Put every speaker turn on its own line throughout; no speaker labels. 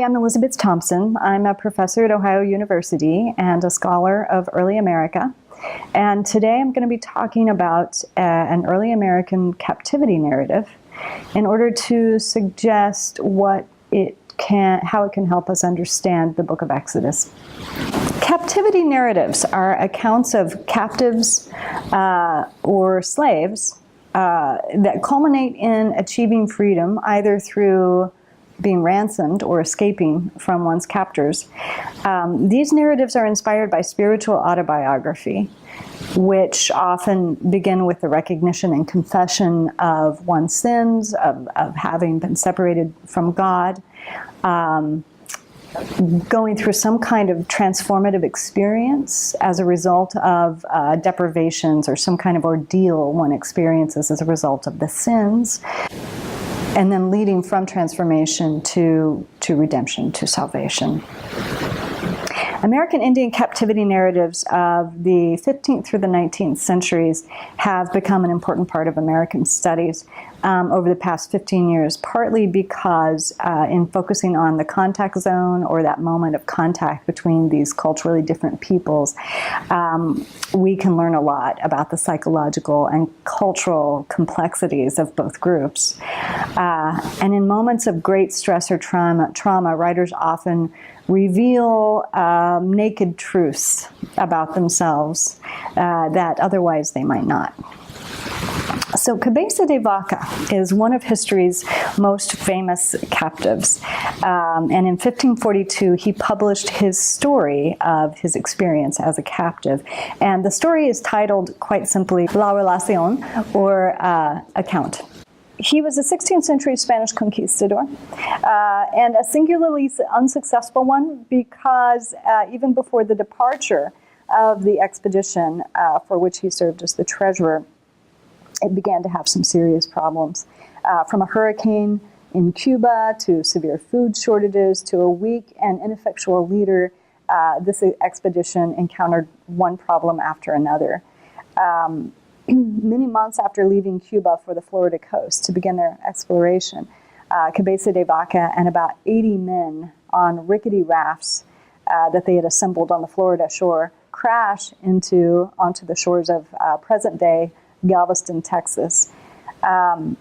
Hi, I'm Elizabeth Thompson. I'm a professor at Ohio University and a scholar of early America. And today I'm going to be talking about an early American captivity narrative in order to suggest how it can help us understand the book of Exodus. Captivity narratives are accounts of captives or slaves that culminate in achieving freedom either through being ransomed or escaping from one's captors. These narratives are inspired by spiritual autobiography, which often begin with the recognition and confession of one's sins, of having been separated from God, going through some kind of transformative experience as a result of deprivations or some kind of ordeal one experiences as a result of the sins, and then leading from transformation to redemption, to salvation. American Indian captivity narratives of the 15th through the 19th centuries have become an important part of American studies over the past 15 years, partly because in focusing on the contact zone or that moment of contact between these culturally different peoples, we can learn a lot about the psychological and cultural complexities of both groups. And in moments of great stress or trauma, writers often reveal naked truths about themselves that otherwise they might not. So Cabeza de Vaca is one of history's most famous captives. And in 1542, he published his story of his experience as a captive. And the story is titled, quite simply, La Relación, or Account. He was a 16th century Spanish conquistador, and a singularly unsuccessful one because even before the departure of the expedition for which he served as the treasurer, it began to have some serious problems. From a hurricane in Cuba to severe food shortages to a weak and ineffectual leader, this expedition encountered one problem after another. Many months after leaving Cuba for the Florida coast to begin their exploration, Cabeza de Vaca and about 80 men on rickety rafts that they had assembled on the Florida shore crash onto the shores of present-day Galveston, Texas. And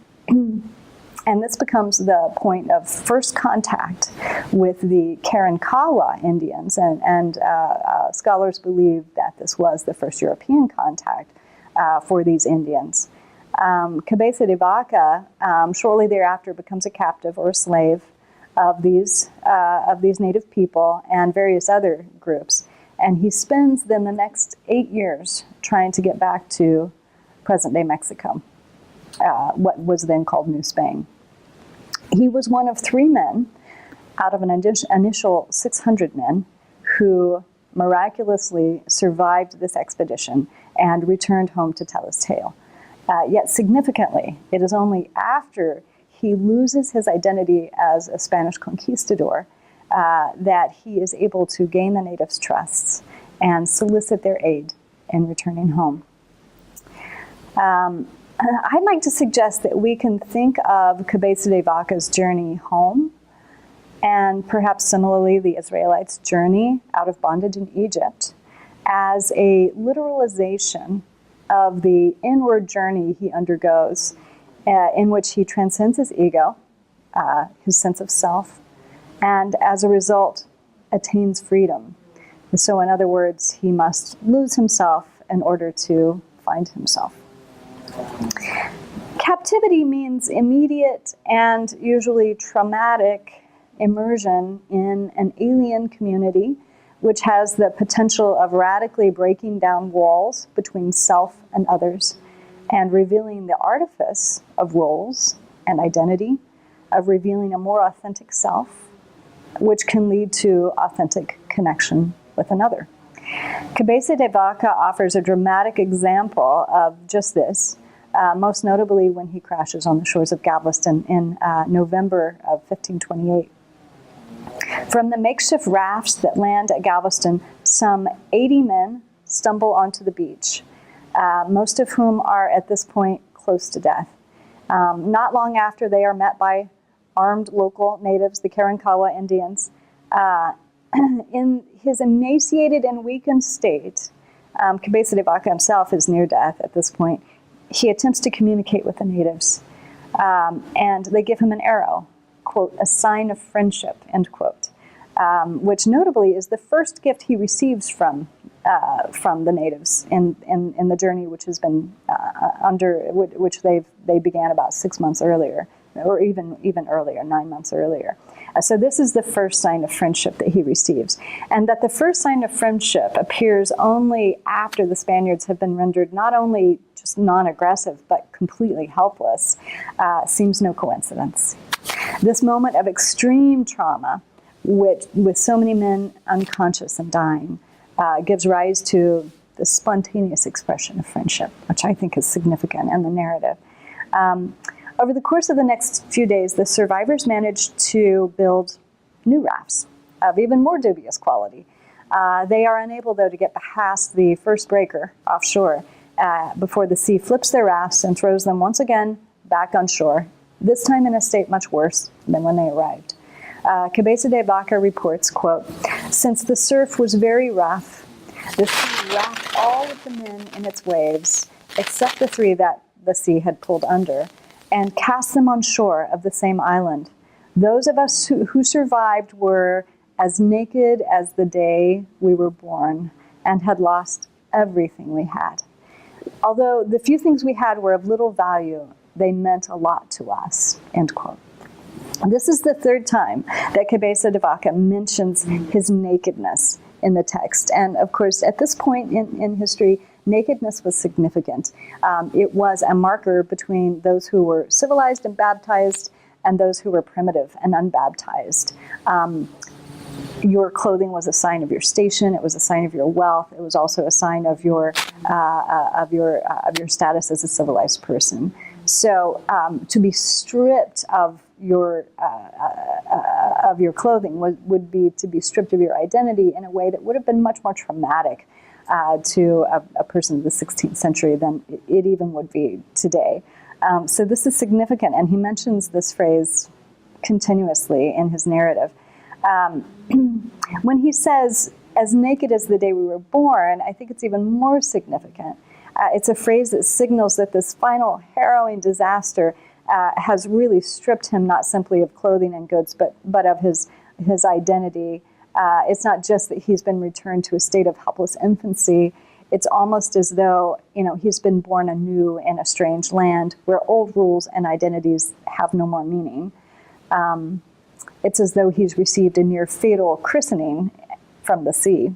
this becomes the point of first contact with the Karankawa Indians, and scholars believe that this was the first European contact for these Indians. Cabeza de Vaca shortly thereafter becomes a captive or a slave of these native people and various other groups. And he spends then the next 8 years trying to get back to present-day Mexico, what was then called New Spain. He was one of 3 men out of an initial 600 men who miraculously survived this expedition and returned home to tell his tale. Yet significantly, it is only after he loses his identity as a Spanish conquistador that he is able to gain the natives' trusts and solicit their aid in returning home. I'd like to suggest that we can think of Cabeza de Vaca's journey home, and perhaps similarly the Israelites' journey out of bondage in Egypt, as a literalization of the inward journey he undergoes, in which he transcends his ego, his sense of self, and as a result attains freedom. And so in other words, he must lose himself in order to find himself. Captivity means immediate and usually traumatic immersion in an alien community, which has the potential of radically breaking down walls between self and others and revealing the artifice of roles and identity, of revealing a more authentic self, which can lead to authentic connection with another. Cabeza de Vaca offers a dramatic example of just this, most notably when he crashes on the shores of Galveston in November of 1528. From the makeshift rafts that land at Galveston, some 80 men stumble onto the beach, most of whom are at this point close to death. Not long after, they are met by armed local natives, the Karankawa Indians. In his emaciated and weakened state, Cabeza de Vaca himself is near death at this point. He attempts to communicate with the natives, and they give him an arrow, quote, a sign of friendship, end quote, which notably is the first gift he receives from the natives in the journey, which has been which they began about 6 months earlier, or even earlier, 9 months earlier. So this is the first sign of friendship that he receives. And that the first sign of friendship appears only after the Spaniards have been rendered not only just non-aggressive, but completely helpless, seems no coincidence. This moment of extreme trauma, with so many men unconscious and dying, gives rise to the spontaneous expression of friendship, which I think is significant in the narrative. Over the course of the next few days, the survivors managed to build new rafts of even more dubious quality. They are unable, though, to get past the first breaker offshore before the sea flips their rafts and throws them once again back on shore, this time in a state much worse than when they arrived. Cabeza de Vaca reports, quote, since the surf was very rough, the sea wrapped all of the men in its waves, except the 3 that the sea had pulled under, and cast them on shore of the same island. Those of us who survived were as naked as the day we were born and had lost everything we had. Although the few things we had were of little value, they meant a lot to us, end quote. This is the 3rd time that Cabeza de Vaca mentions his nakedness in the text. And of course, at this point in history, nakedness was significant. It was a marker between those who were civilized and baptized and those who were primitive and unbaptized. Your clothing was a sign of your station. It was a sign of your wealth. It was also a sign of your status as a civilized person. So to be stripped of your clothing would be to be stripped of your identity in a way that would have been much more traumatic to a person of the 16th century than it even would be today. So this is significant, and he mentions this phrase continuously in his narrative. When he says, as naked as the day we were born, I think it's even more significant. It's a phrase that signals that this final harrowing disaster has really stripped him not simply of clothing and goods, but of his identity. It's not just that he's been returned to a state of helpless infancy. It's almost as though, he's been born anew in a strange land where old rules and identities have no more meaning. It's as though he's received a near fatal christening from the sea.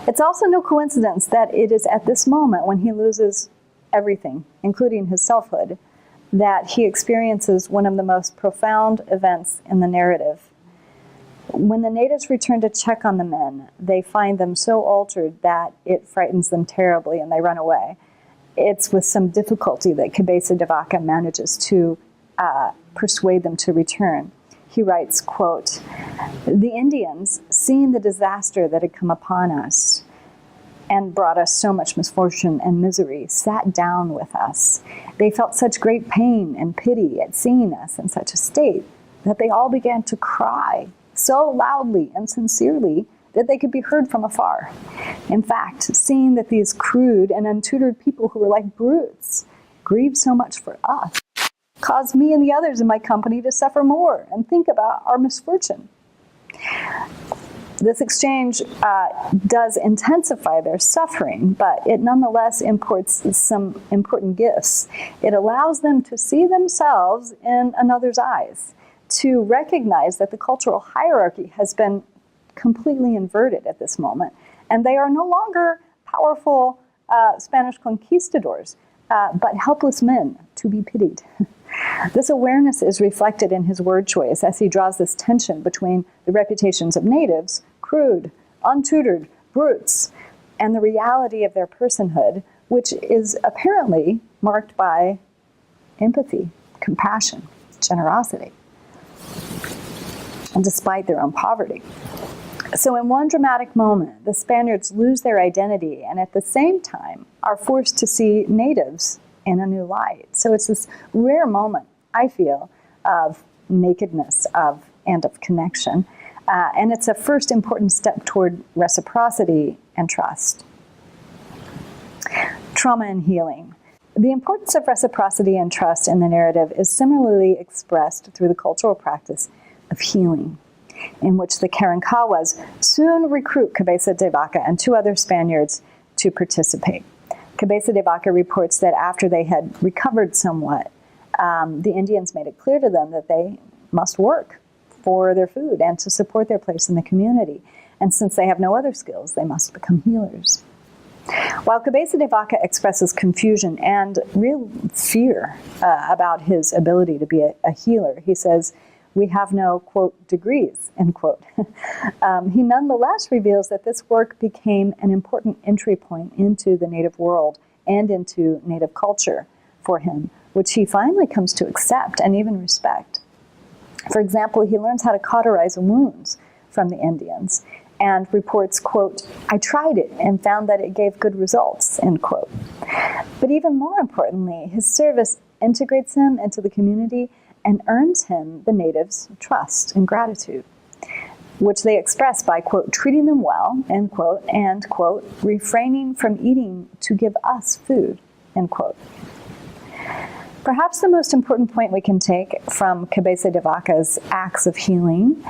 It's also no coincidence that it is at this moment when he loses everything, including his selfhood, that he experiences one of the most profound events in the narrative. When the natives return to check on the men, they find them so altered that it frightens them terribly and they run away. It's with some difficulty that Cabeza de Vaca manages to persuade them to return. He writes, quote, the Indians, seeing the disaster that had come upon us and brought us so much misfortune and misery, sat down with us. They felt such great pain and pity at seeing us in such a state that they all began to cry so loudly and sincerely that they could be heard from afar. In fact, seeing that these crude and untutored people who were like brutes grieved so much for us, caused me and the others in my company to suffer more and think about our misfortune. This exchange does intensify their suffering, but it nonetheless imports some important gifts. It allows them to see themselves in another's eyes, to recognize that the cultural hierarchy has been completely inverted at this moment, and they are no longer powerful Spanish conquistadors, but helpless men to be pitied. This awareness is reflected in his word choice as he draws this tension between the reputations of natives, crude, untutored, brutes, and the reality of their personhood, which is apparently marked by empathy, compassion, generosity, and despite their own poverty. So in one dramatic moment, the Spaniards lose their identity and at the same time are forced to see natives in a new light. So it's this rare moment, I feel, of nakedness and of connection. And it's a first important step toward reciprocity and trust. Trauma and healing. The importance of reciprocity and trust in the narrative is similarly expressed through the cultural practice of healing, in which the Karankawas soon recruit Cabeza de Vaca and 2 other Spaniards to participate. Cabeza de Vaca reports that after they had recovered somewhat, the Indians made it clear to them that they must work for their food and to support their place in the community. And since they have no other skills, they must become healers. While Cabeza de Vaca expresses confusion and real fear about his ability to be a healer, he says, "We have no," quote, "degrees," end quote. He nonetheless reveals that this work became an important entry point into the Native world and into Native culture for him, which he finally comes to accept and even respect. For example, he learns how to cauterize wounds from the Indians and reports, quote, "I tried it and found that it gave good results," end quote. But even more importantly, his service integrates him into the community and earns him the natives' trust and gratitude, which they express by, quote, "treating them well," end quote, and, quote, "refraining from eating to give us food," end quote. Perhaps the most important point we can take from Cabeza de Vaca's acts of healing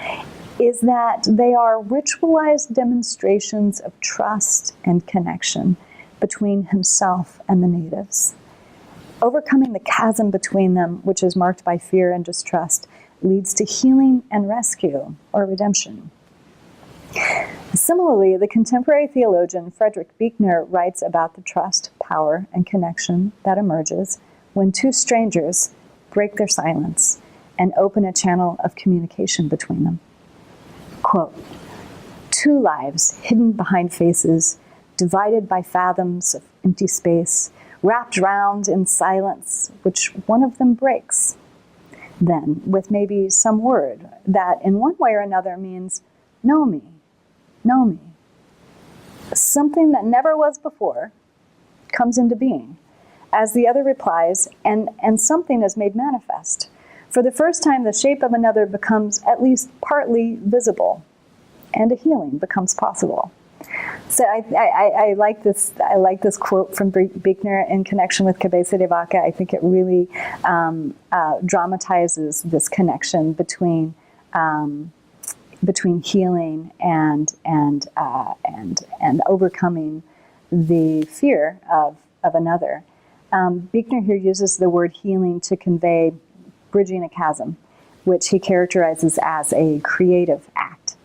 is that they are ritualized demonstrations of trust and connection between himself and the natives. Overcoming the chasm between them, which is marked by fear and distrust, leads to healing and rescue, or redemption. Similarly, the contemporary theologian Frederick Buechner writes about the trust, power, and connection that emerges when 2 strangers break their silence and open a channel of communication between them. Quote, "2 lives hidden behind faces, divided by fathoms of empty space, wrapped round in silence, which one of them breaks. Then, with maybe some word that in one way or another means, know me, know me. Something that never was before comes into being, as the other replies, and something is made manifest. For the first time, the shape of another becomes at least partly visible, and a healing becomes possible." So I like this. I like this quote from Buechner in connection with Cabeza de Vaca. I think it really dramatizes this connection between healing and overcoming the fear of another. Buechner here uses the word healing to convey bridging a chasm, which he characterizes as a creative act.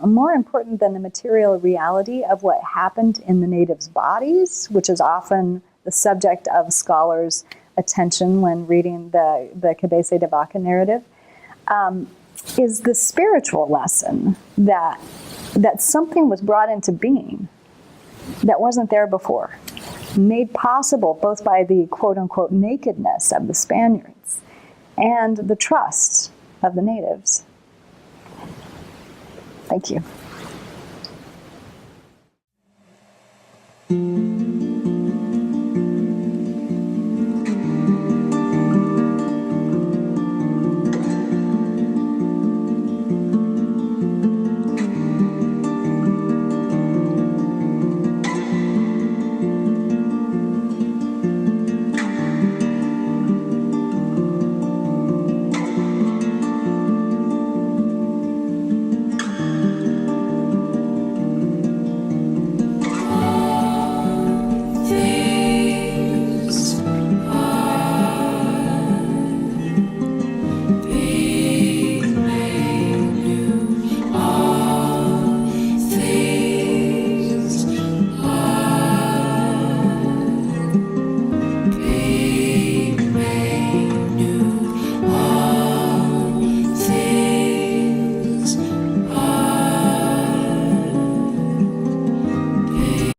More important than the material reality of what happened in the natives' bodies, which is often the subject of scholars' attention when reading the Cabeza de Vaca narrative, is the spiritual lesson that something was brought into being that wasn't there before, made possible both by the quote-unquote nakedness of the Spaniards and the trust of the natives. Thank you.